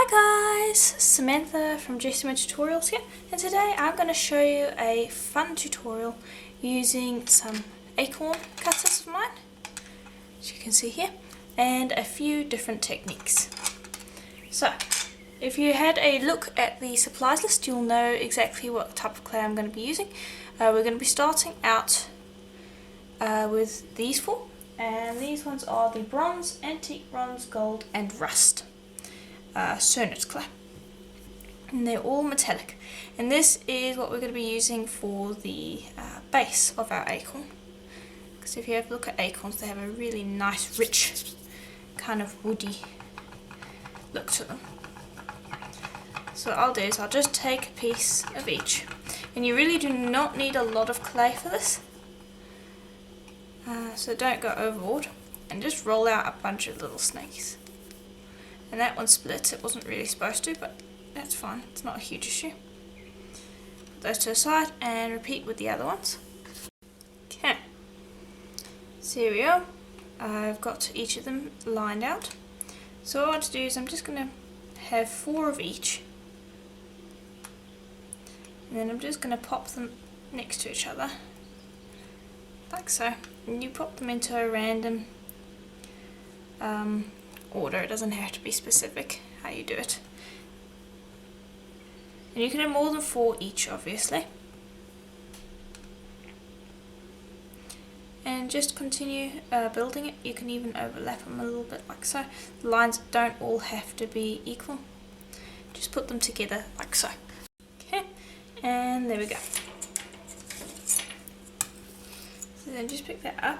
Hi guys, Samantha from Jessima Tutorials here, and today I'm going to show you a fun tutorial using some acorn cutters of mine, as you can see here, and a few different techniques. So, if you had a look at the supplies list, you'll know exactly what type of clay I'm going to be using. We're going to be starting out with these four, and these ones are the bronze, antique bronze, gold and rust. Cernit clay, and they're all metallic, and this is what we're going to be using for the base of our acorn, because if you have a look at acorns, they have a really nice rich kind of woody look to them. So what I'll do is I'll just take a piece of each, and you really do not need a lot of clay for this, so don't go overboard, and just roll out a bunch of little snakes. And that one split, it wasn't really supposed to, but that's fine, it's not a huge issue. Put those to the side and repeat with the other ones. Okay, so here we are. I've got each of them lined out. So what I want to do is I'm just going to have 4 of each. And then I'm just going to pop them next to each other, like so. And you pop them into a random order. It doesn't have to be specific how you do it. And you can have more than 4 each, obviously. And just continue building it. You can even overlap them a little bit like so. The lines don't all have to be equal. Just put them together like so. Okay, and there we go. So then just pick that up.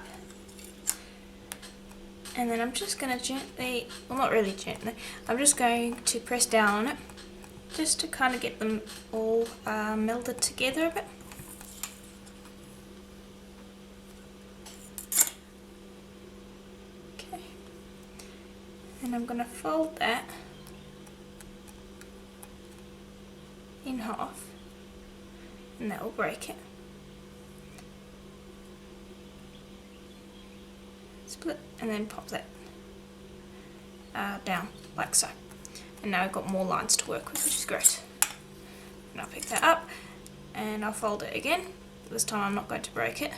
And then I'm just going to gently, well not really gently, I'm just going to press down on it, just to kind of get them all melded together a bit. Okay, and I'm going to fold that in half, and that will break it. Split and then pop that down like so, and now I've got more lines to work with, which is great. And I'll pick that up and I'll fold it again. This time I'm not going to break it.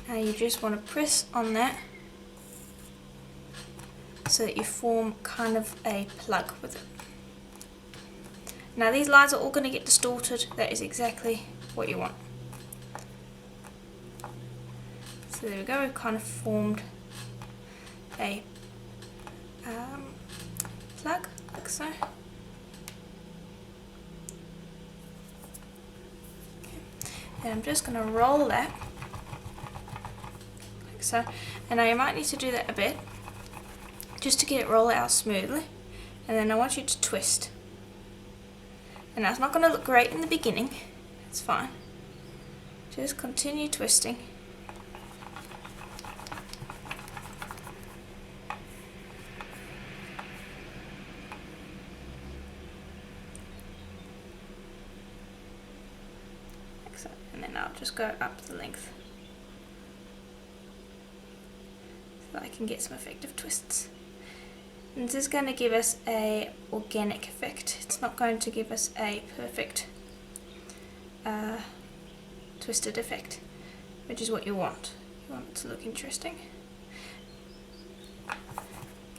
Now you just want to press on that so that you form kind of a plug with it. Now these lines are all going to get distorted. That is exactly what you want. So there we go, we've kind of formed a plug, like so. Okay. And I'm just going to roll that, like so. And now you might need to do that a bit, just to get it roll out smoothly. And then I want you to twist. And that's not going to look great in the beginning, it's fine. Just continue twisting. And then I'll just go up the length so that I can get some effective twists. And this is going to give us a organic effect. It's not going to give us a perfect twisted effect, which is what you want. You want it to look interesting. Okay.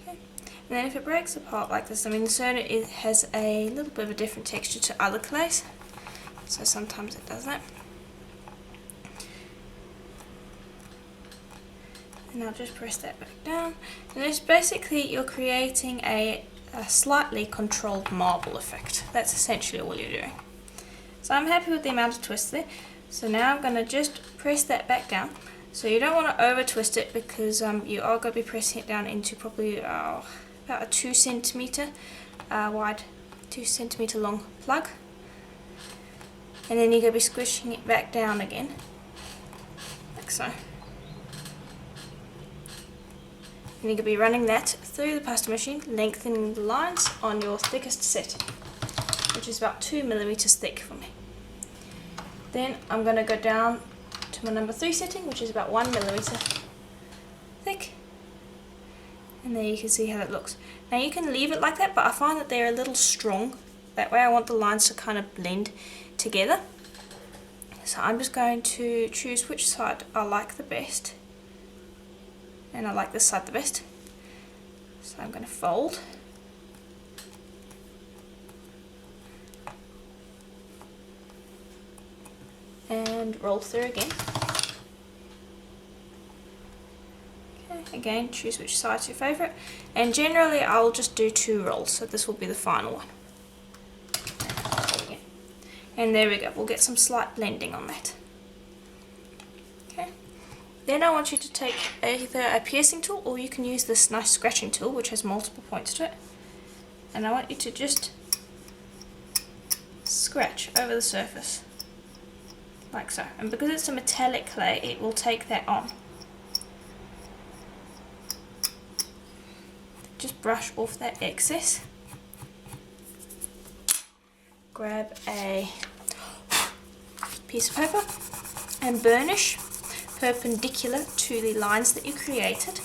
And then if it breaks apart like this, I mean the Cernit has a little bit of a different texture to other clays, so sometimes it does that. And I'll just press that back down, and it's basically you're creating a slightly controlled marble effect. That's essentially all you're doing. So I'm happy with the amount of twist there. So now I'm going to just press that back down. So you don't want to over twist it, because you are going to be pressing it down into probably about a 2 centimeter wide, 2 centimeter long plug. And then you're going to be squishing it back down again, like so. And you're going to be running that through the pasta machine, lengthening the lines on your thickest set, which is about 2 millimeters thick for me. Then I'm going to go down to my number 3 setting, which is about 1 millimeter thick, And there you can see how that looks. Now you can leave it like that, but I find that they're a little strong. That way I want the lines to kind of blend together. So I'm just going to choose which side I like the best. And I like this side the best. So I'm going to fold. And roll through again. Okay, again, choose which side's your favourite. And generally I'll just do 2 rolls, so this will be the final one. And there we go, we'll get some slight blending on that. Okay. Then I want you to take either a piercing tool, or you can use this nice scratching tool which has multiple points to it. And I want you to just scratch over the surface. Like so. And because it's a metallic clay, it will take that on. Just brush off that excess. Grab a piece of paper and burnish perpendicular to the lines that you created.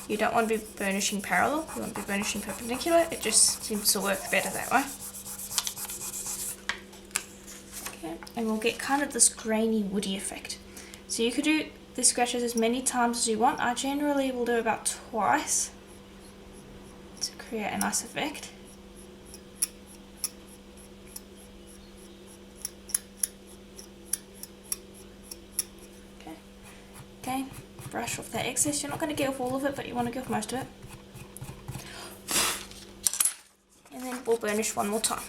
You don't want to be burnishing parallel, you want to be burnishing perpendicular. It just seems to work better that way. Okay, and we'll get kind of this grainy woody effect. So you could do the scratches as many times as you want. I generally will do about twice to create a nice effect. Okay, brush off that excess. You're not going to get off all of it, but you want to get off most of it. And then we'll burnish one more time.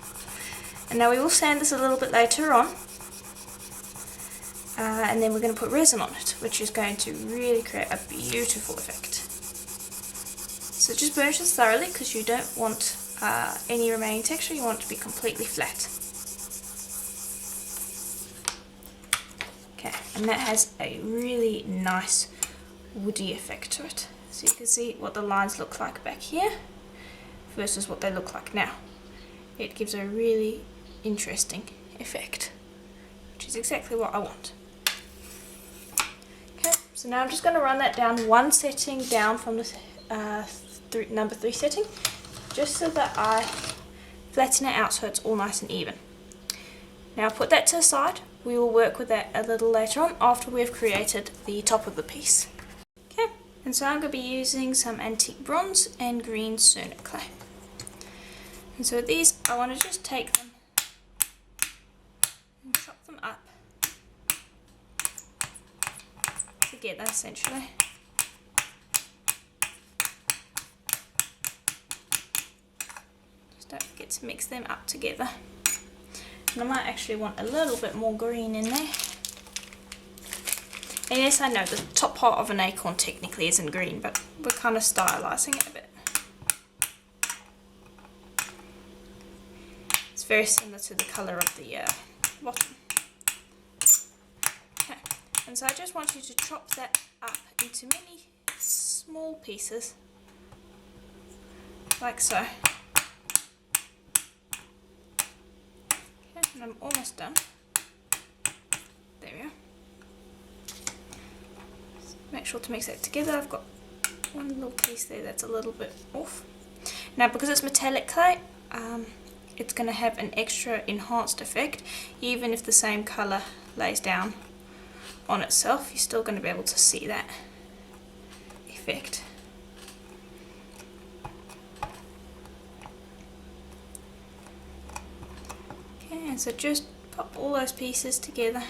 And now we will sand this a little bit later on. And then we're going to put resin on it, which is going to really create a beautiful effect. So just burnish this thoroughly, because you don't want any remaining texture. You want it to be completely flat. Okay, and that has a really nice woody effect to it. So you can see what the lines look like back here versus what they look like now. It gives a really interesting effect, which is exactly what I want. Okay, so now I'm just going to run that down one setting down from the number 3 setting, just so that I flatten it out so it's all nice and even. Now put that to the side. We will work with that a little later on after we've created the top of the piece. Okay, and so I'm going to be using some antique bronze and green cernite clay. And so these, I want to just take them and chop them up together essentially. Just don't forget to mix them up together. And I might actually want a little bit more green in there. And yes, I know the top part of an acorn technically isn't green, but we're kind of stylising it a bit. It's very similar to the colour of the bottom. Okay, and so I just want you to chop that up into many small pieces, like so. And I'm almost done. There we are. So make sure to mix that together. I've got one little piece there that's a little bit off. Now because it's metallic clay, it's going to have an extra enhanced effect. Even if the same colour lays down on itself, you're still going to be able to see that effect. And so just pop all those pieces together.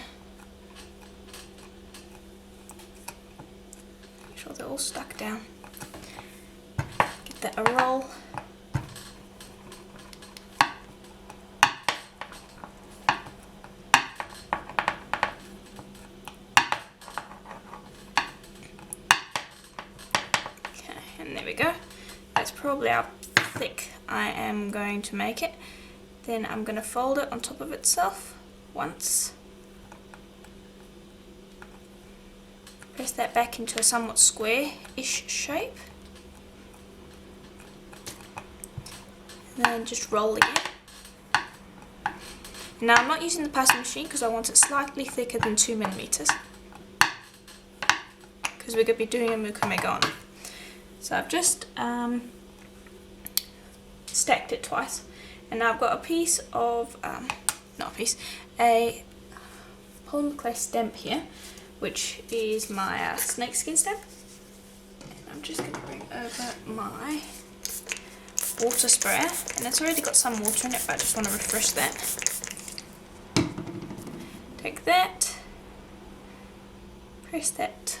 Make sure they're all stuck down. Give that a roll. Okay, and there we go. That's probably how thick I am going to make it. Then I'm going to fold it on top of itself once. Press that back into a somewhat square-ish shape. And then just roll again. Now I'm not using the passing machine because I want it slightly thicker than 2mm. Because we're going to be doing a mukame on. So I've just stacked it twice, and now I've got a piece of, a polymer clay stamp here, which is my snakeskin stamp. And I'm just going to bring over my water sprayer, and it's already got some water in it, but I just want to refresh that. Take that, press that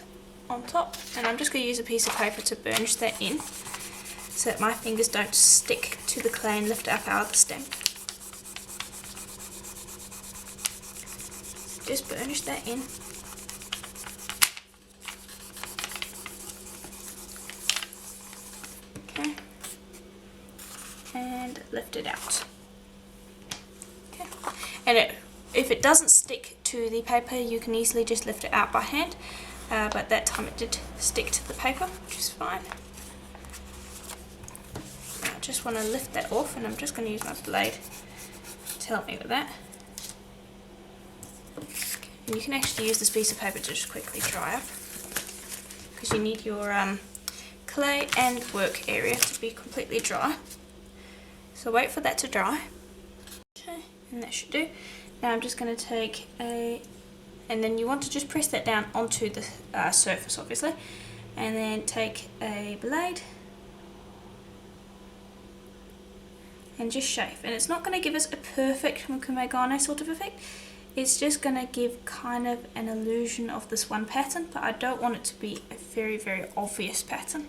on top, and I'm just going to use a piece of paper to burnish that in so that my fingers don't stick to the clay and lift it up out of the stamp. Just burnish that in. Okay. And lift it out. Okay. And if it doesn't stick to the paper, you can easily just lift it out by hand. But that time it did stick to the paper, which is fine. Now I just want to lift that off, and I'm just going to use my blade to help me with that. Okay. And you can actually use this piece of paper to just quickly dry up, because you need your clay and work area to be completely dry. So wait for that to dry. Okay, and that should do. Now I'm just going to take and then you want to just press that down onto the surface, obviously, and then take a blade and just shave. And it's not going to give us a perfect mukumegane sort of effect, it's just going to give kind of an illusion of this one pattern, but I don't want it to be a very, very obvious pattern.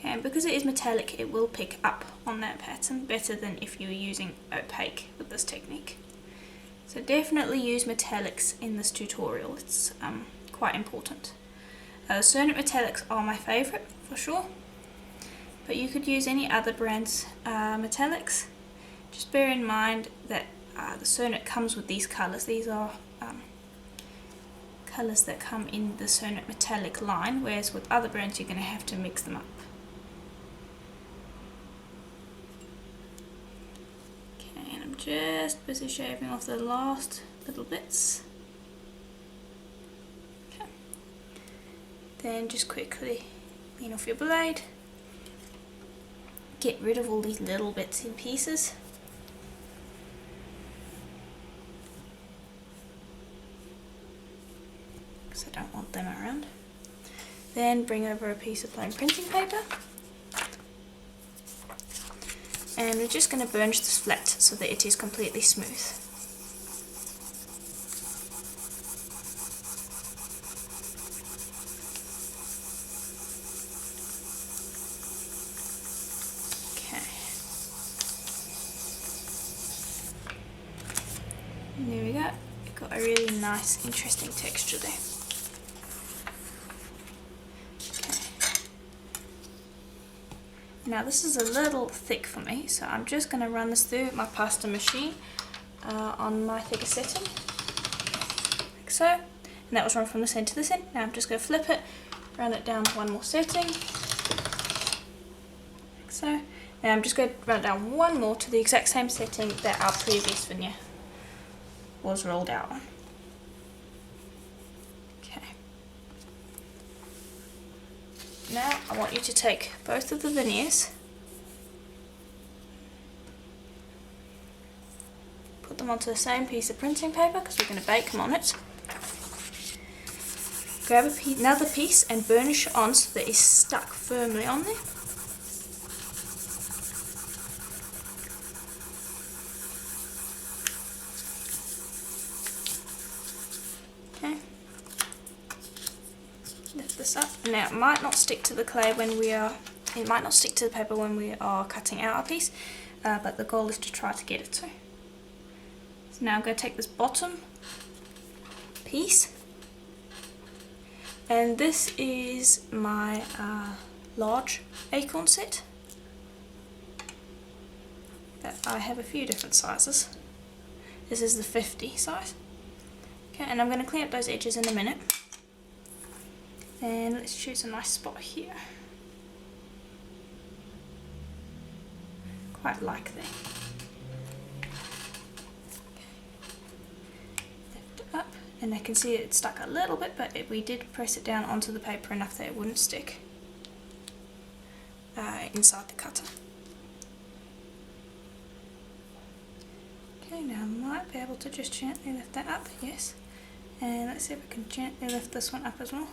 And because it is metallic, it will pick up on that pattern better than if you were using opaque with this technique. So definitely use metallics in this tutorial, it's quite important. Cernet metallics are my favourite for sure, but you could use any other brand's metallics. Just bear in mind that the Cernet comes with these colours. These are colours that come in the Cernet metallic line, whereas with other brands you're going to have to mix them up. Just busy shaving off the last little bits. Okay. Then just quickly clean off your blade. Get rid of all these little bits and pieces. Because I don't want them around. Then bring over a piece of plain printing paper. And we're just going to burnish this flat so that it is completely smooth. Okay. And there we go. We've got a really nice, interesting texture there. Now this is a little thick for me, so I'm just going to run this through my pasta machine on my thicker setting, like so. And that was run from this end to this end. Now I'm just going to flip it, run it down one more setting, like so. Now I'm just going to run it down one more to the exact same setting that our previous veneer was rolled out on. Okay. Now I want you to take both of the veneers, put them onto the same piece of printing paper because we're going to bake them on it. Grab another piece and burnish it on so that it's stuck firmly on there. Okay. Lift this up. Now it might not stick to the clay when we are, it might not stick to the paper when we are cutting out our piece, but the goal is to try to get it to. So now I'm going to take this bottom piece, and this is my large acorn set. That I have a few different sizes. This is the 50 size. Okay, and I'm going to clean up those edges in a minute. And let's choose a nice spot here. Quite like that. Okay. Lift it up. And I can see it stuck a little bit, but we did press it down onto the paper enough that it wouldn't stick inside the cutter. Okay, now I might be able to just gently lift that up, yes. And let's see if we can gently lift this one up as well.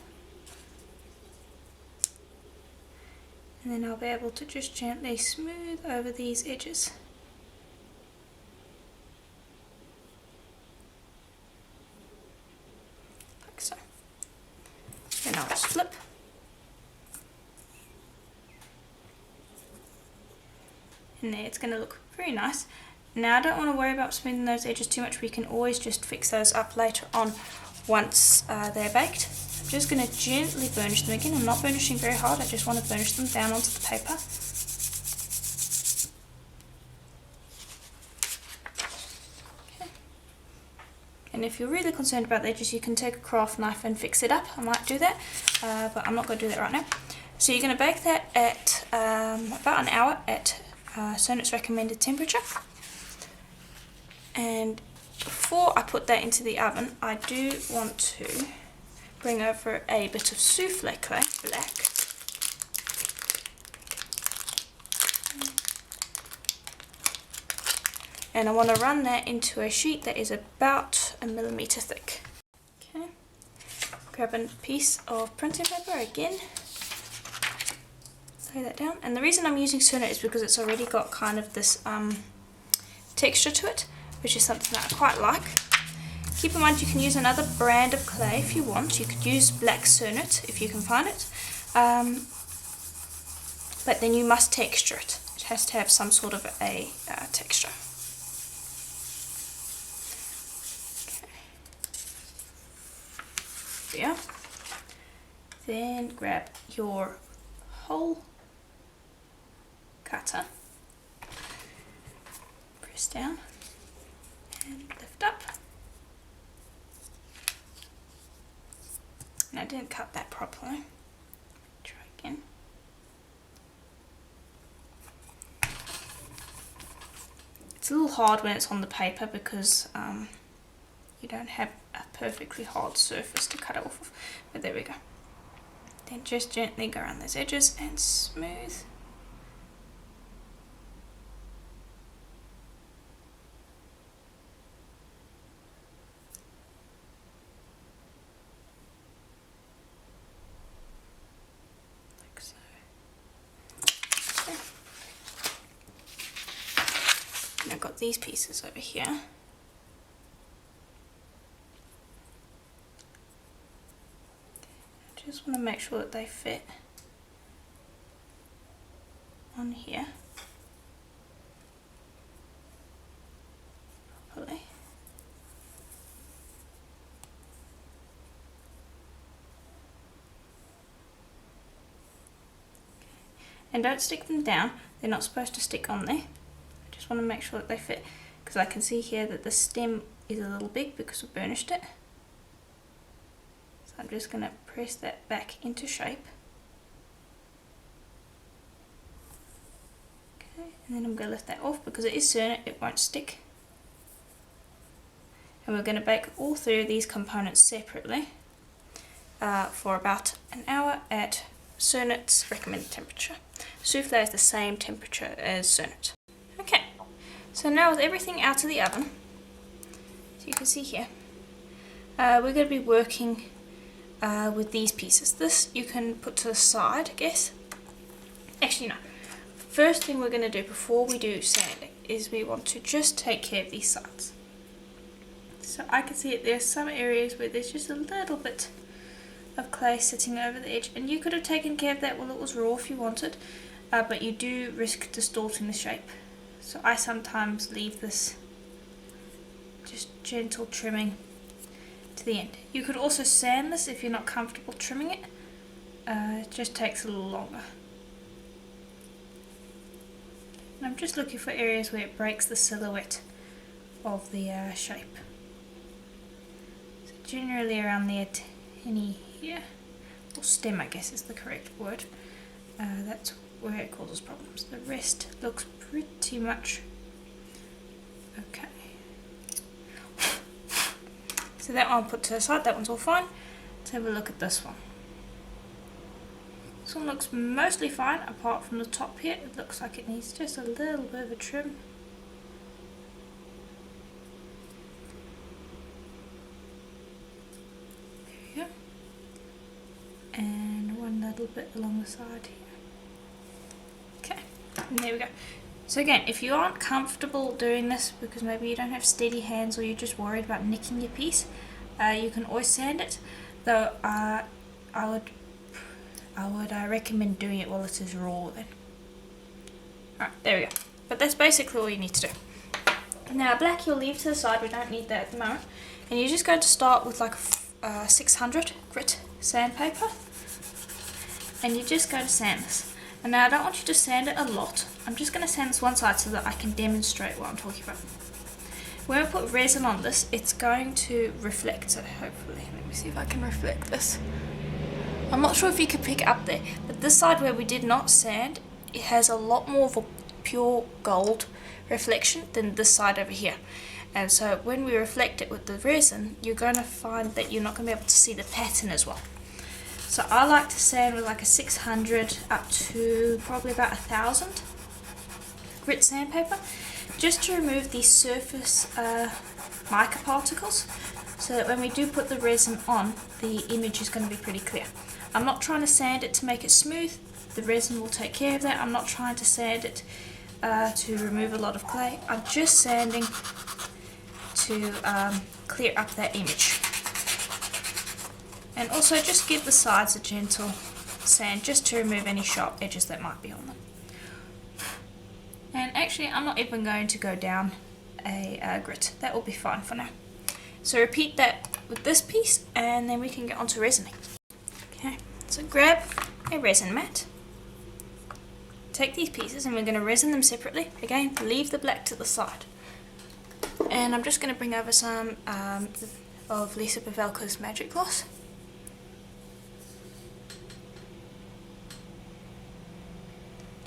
And then I'll be able to just gently smooth over these edges. Like so. Then I'll just flip. And there, it's going to look very nice. Now I don't want to worry about smoothing those edges too much. We can always just fix those up later on once they're baked. I'm just going to gently burnish them again. I'm not burnishing very hard, I just want to burnish them down onto the paper. Okay. And if you're really concerned about the edges, you can take a craft knife and fix it up. I might do that, but I'm not going to do that right now. So you're going to bake that at about an hour at Cernet's recommended temperature. And before I put that into the oven, I do want to bring over a bit of souffle clay, black. And I want to run that into a sheet that is about 1 millimeter thick. Okay, grab a piece of printing paper again, lay that down. And the reason I'm using Cernet is because it's already got kind of this texture to it, which is something that I quite like. Keep in mind you can use another brand of clay if you want. You could use black Cernet if you can find it, but then you must texture it. It has to have some sort of a texture. Okay. There. Then grab your hole cutter, press down and lift up. And I didn't cut that properly. Try again. It's a little hard when it's on the paper because you don't have a perfectly hard surface to cut it off of. But there we go. Then just gently go around those edges and smooth. I've got these pieces over here. I just want to make sure that they fit on here properly. And don't stick them down, they're not supposed to stick on there. Just want to make sure that they fit, because I can see here that the stem is a little big because we burnished it. So I'm just going to press that back into shape. Okay, and then I'm going to lift that off because it is Cernet, it won't stick. And we're going to bake all 3 of these components separately for about an hour at Cernet's recommended temperature. Souffle is the same temperature as Cernet. Okay, so now with everything out of the oven, so you can see here, we're going to be working with these pieces. This you can put to the side, I guess. Actually, no. First thing we're going to do before we do sanding is we want to just take care of these sides. So I can see it, there's some areas where there's just a little bit of clay sitting over the edge, and you could have taken care of that while it was raw if you wanted, but you do risk distorting the shape. So I sometimes leave this just gentle trimming to the end. You could also sand this if you're not comfortable trimming it. It just takes a little longer. And I'm just looking for areas where it breaks the silhouette of the shape. So generally around the antennae here, or stem I guess is the correct word, that's where it causes problems. The rest looks pretty much okay. So that one put to the side, that one's all fine. Let's have a look at this one. This one looks mostly fine, apart from the top here. It looks like it needs just a little bit of a trim. There we go. And one little bit along the side here. Okay, and there we go. So again, if you aren't comfortable doing this because maybe you don't have steady hands or you're just worried about nicking your piece, you can always sand it. Though I would recommend doing it while it is raw then. Alright, there we go. But that's basically all you need to do. Now black you'll leave to the side, we don't need that at the moment. And you're just going to start with like a 600 grit sandpaper. And you're just going to sand this. And now I don't want you to sand it a lot. I'm just going to sand this one side so that I can demonstrate what I'm talking about. When I put resin on this, it's going to reflect, so hopefully, let me see if I can reflect this. I'm not sure if you could pick it up there, but this side where we did not sand, it has a lot more of a pure gold reflection than this side over here. And so when we reflect it with the resin, you're going to find that you're not going to be able to see the pattern as well. So I like to sand with like a 600 up to probably about 1000 grit sandpaper, just to remove the surface microparticles, so that when we do put the resin on, the image is going to be pretty clear. I'm not trying to sand it to make it smooth, the resin will take care of that. I'm not trying to sand it to remove a lot of clay, I'm just sanding to clear up that image. And also just give the sides a gentle sand just to remove any sharp edges that might be on them. And actually I'm not even going to go down a grit, that will be fine for now. So repeat that with this piece and then we can get on to resining. Okay, so grab a resin mat, take these pieces and we're going to resin them separately. Again, leave the black to the side. And I'm just going to bring over some of Lisa Pavelka's Magic Gloss.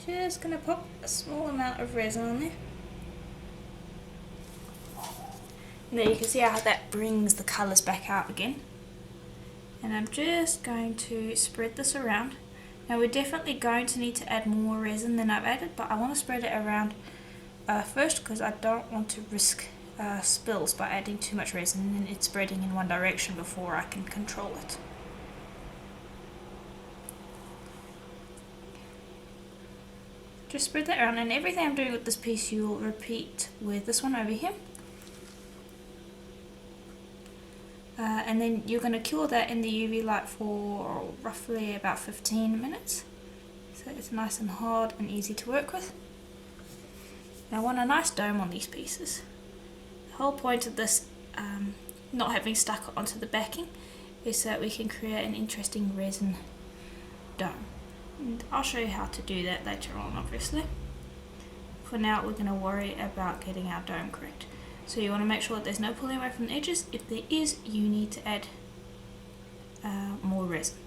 Just going to pop a small amount of resin on there. And there you can see how that brings the colours back out again. And I'm just going to spread this around. Now we're definitely going to need to add more resin than I've added, but I want to spread it around first because I don't want to risk spills by adding too much resin and then it's spreading in one direction before I can control it. Just spread that around, and everything I'm doing with this piece you'll repeat with this one over here. And then you're going to cure that in the UV light for roughly about 15 minutes. So it's nice and hard and easy to work with. Now I want a nice dome on these pieces. The whole point of this not having stuck onto the backing is so that we can create an interesting resin dome. And I'll show you how to do that later on, obviously. For now we're going to worry about getting our dome correct. So you want to make sure that there's no pulling away from the edges. If there is, you need to add more resin.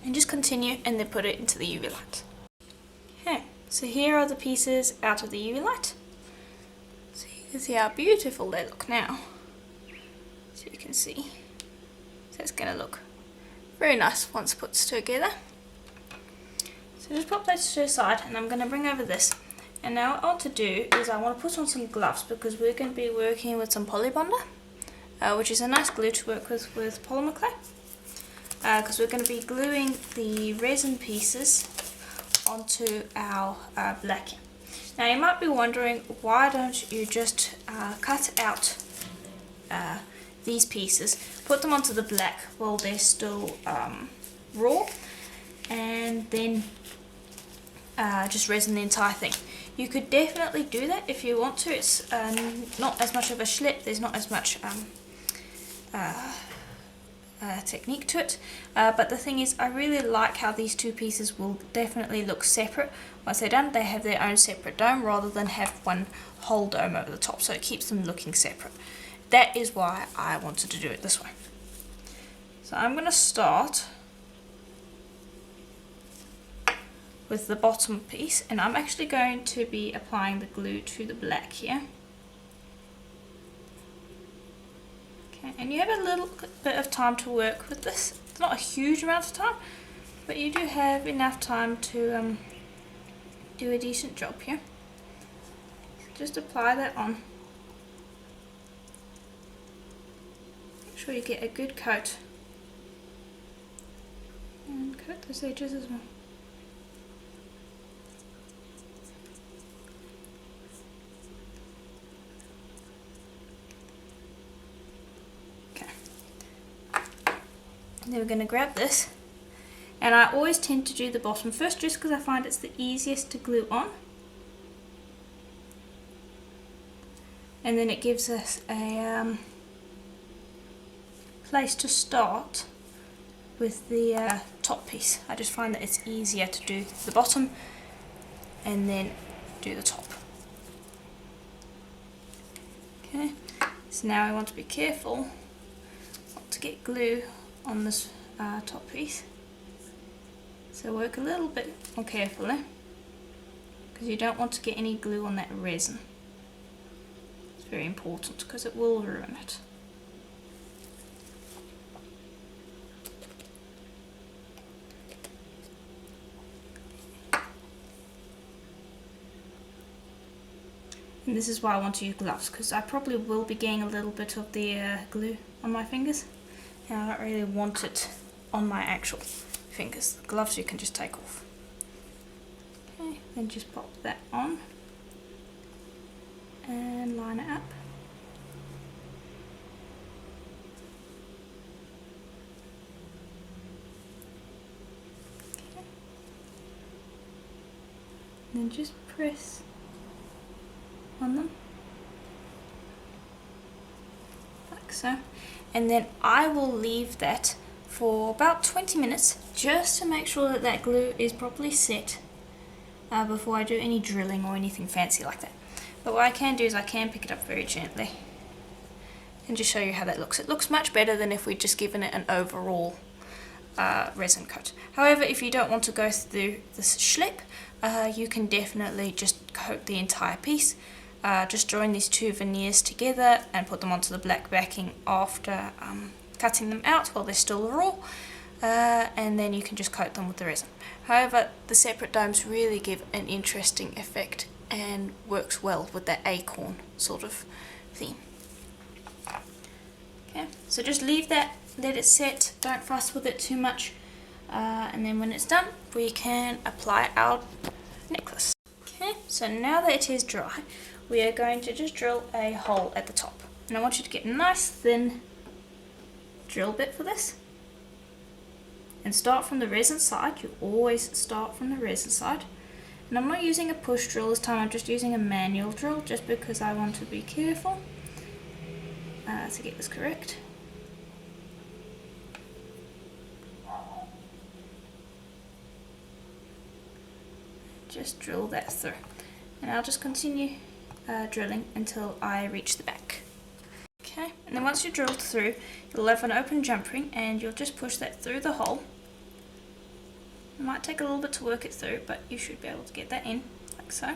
And just continue and then put it into the UV light. Okay, so here are the pieces out of the UV light. So you can see how beautiful they look now. So you can see. So it's going to look very nice once put together. So just pop that to the side and I'm going to bring over this. And now what I want to do is I want to put on some gloves because we're going to be working with some Polybonder, which is a nice glue to work with polymer clay. Because we're going to be gluing the resin pieces onto our black. Now you might be wondering, why don't you just cut out these pieces, put them onto the black while they're still raw, and then just resin the entire thing. You could definitely do that if you want to. It's not as much of a schlep, there's not as much technique to it, but the thing is I really like how these two pieces will definitely look separate. Once they're done, they have their own separate dome rather than have one whole dome over the top, so it keeps them looking separate. That is why I wanted to do it this way. So I'm going to start with the bottom piece, and I'm actually going to be applying the glue to the black here. Okay, Okay, and you have a little bit of time to work with this. It's not a huge amount of time, but you do have enough time to do a decent job here. Just apply that on. Make sure you get a good coat. And coat those edges as well. Okay. Then we're going to grab this. And I always tend to do the bottom first just because I find it's the easiest to glue on. And then it gives us a place to start with the top piece. I just find that it's easier to do the bottom and then do the top. Okay, so now I want to be careful not to get glue on this top piece. So work a little bit more carefully because you don't want to get any glue on that resin. It's very important because it will ruin it. And this is why I want to use gloves, because I probably will be getting a little bit of the glue on my fingers and I don't really want it on my actual fingers. The gloves you can just take off. Okay, then just pop that on and line it up. Okay. And then just press on them like so, and then I will leave that for about 20 minutes just to make sure that that glue is properly set before I do any drilling or anything fancy like that. But what I can do is I can pick it up very gently and just show you how that looks. It looks much better than if we'd just given it an overall resin coat. However, if you don't want to go through this schlep, you can definitely just coat the entire piece. Just join these two veneers together and put them onto the black backing after cutting them out while they're still raw, and then you can just coat them with the resin. However, the separate domes really give an interesting effect and works well with that acorn sort of theme. Okay, so just leave that, let it set, don't fuss with it too much, and then when it's done we can apply our necklace. Okay, so now that it is dry, we are going to just drill a hole at the top. And I want you to get a nice thin drill bit for this. And start from the resin side. You always start from the resin side. And I'm not using a push drill this time, I'm just using a manual drill just because I want to be careful to get this correct. Just drill that through. And I'll just continue drilling until I reach the back. Okay, and then once you're drilled through, you'll have an open jump ring and you'll just push that through the hole. It might take a little bit to work it through, but you should be able to get that in, like so.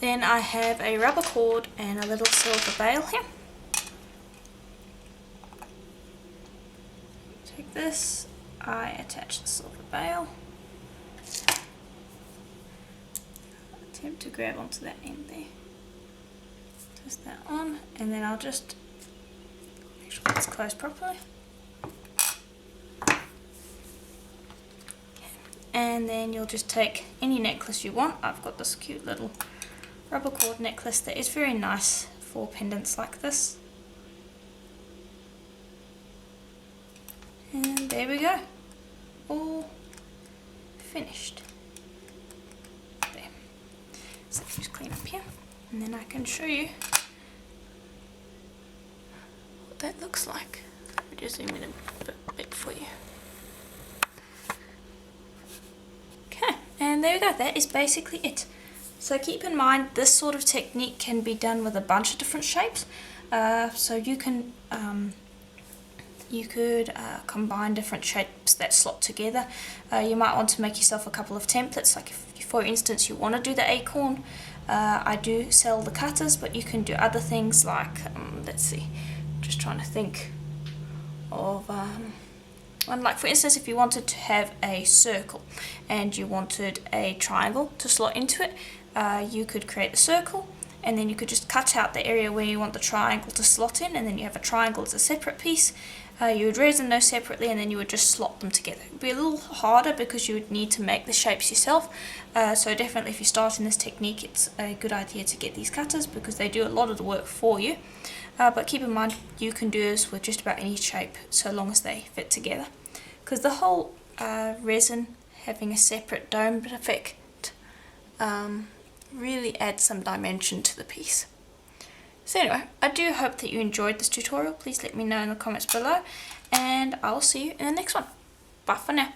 Then I have a rubber cord and a little silver bail here. Take this, I attach the silver bail. Attempt to grab onto that end there. Twist that on, and then I'll just make sure it's closed properly. Okay. And then you'll just take any necklace you want. I've got this cute little rubber cord necklace that is very nice for pendants like this. And there we go. All finished. So just clean up here, and then I can show you what that looks like. Let me just zoom in a bit for you. Okay, and there we go. That is basically it. So keep in mind, this sort of technique can be done with a bunch of different shapes. So you can you could combine different shapes that slot together. You might want to make yourself a couple of templates, like if, for instance, you want to do the acorn. I do sell the cutters, but you can do other things like, let's see, just trying to think of one. Like for instance, if you wanted to have a circle and you wanted a triangle to slot into it, you could create a circle, and then you could just cut out the area where you want the triangle to slot in, and then you have a triangle as a separate piece. You would resin those separately, and then you would just slot them together. It would be a little harder because you would need to make the shapes yourself, so definitely if you start in this technique, it's a good idea to get these cutters because they do a lot of the work for you. But keep in mind, you can do this with just about any shape so long as they fit together, because the whole resin having a separate domed effect really adds some dimension to the piece. So anyway, I do hope that you enjoyed this tutorial. Please let me know in the comments below, and I'll see you in the next one. Bye for now.